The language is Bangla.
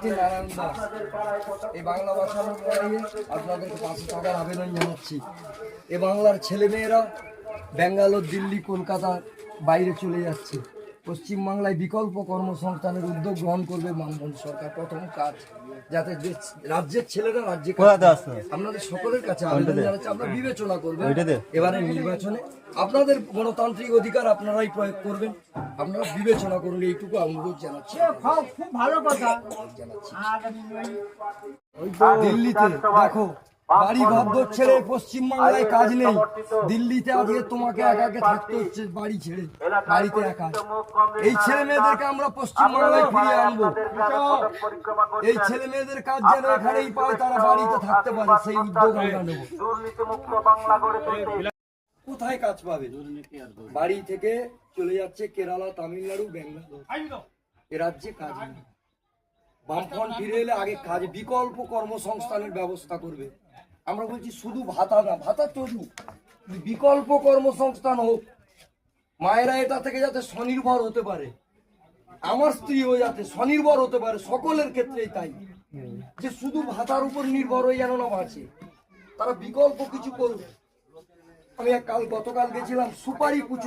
প্রার্থী নারায়ণ দাস। এই বাংলা ভাষার লড়াইয়ে আপনাদেরকে 500 টাকার আবেদন জানাচ্ছি। এ বাংলার ছেলেমেয়েরা ব্যাঙ্গালোর, দিল্লি, কলকাতা বাইরে চলে যাচ্ছে। পশ্চিমবাংলায় বিকল্প কর্মসংস্থানের উদ্যোগ গ্রহণ করবে বামফ্রন্ট সরকার। প্রথম কাজ যাতে রাজ্যের ছেলেরা রাজ্যে আপনাদের সকলের কাছে আবেদন জানাচ্ছি, আপনারা বিবেচনা করবেন এবারে নির্বাচনে। আপনাদের গণতান্ত্রিক অধিকার আপনারাই প্রয়োগ করবেন, আপনারা বিবেচনা করুন, এইটুকু অনুরোধ জানাচ্ছি। খুব ভালো কথা। দিল্লিতে দেখো বাড়ি ঘর ছেড়ে পশ্চিমবাংলায় কাজ নেই, দিল্লিতে আজকে তোমাকে একাকে থাকতে হচ্ছে বাড়ি ছেড়ে, বাড়িতে একা। এই ছেলে মেয়েদেরকে আমরা পশ্চিমবাংলায় ফিরিয়ে আনবো। এই ছেলে মেয়েদের কাজ যেন এখানেই পায়, তারা বাড়িতে থাকতে পারে, সেই উদ্যোগ আমরা নেব। কোথায় কাজ পাবে? বাড়ি থেকে চলে যাচ্ছে কেরালা, তামিলনাড়ু, বেঙ্গালোর, এ রাজ্যে কাজ নেই। বামফ্রন্ট ফিরে এলে আগে কাজ, বিকল্প কর্মসংস্থানের ব্যবস্থা করবে। আমরা বলছি শুধু ভাতা না, ভাতা চলুক, বিকল্প কর্মসংস্থান হোক। মায়েরা এটা থেকে যাতে স্বনির্ভর হতে পারে, আমার স্ত্রীও যাতে স্বনির্ভর হতে পারে, সকলের ক্ষেত্রেই তাই। যে শুধু ভাতার উপর নির্ভর হয়ে যেন না বাঁচে, তারা বিকল্প কিছু করবে। আমি গতকাল গেছিলাম সুপারি কুচো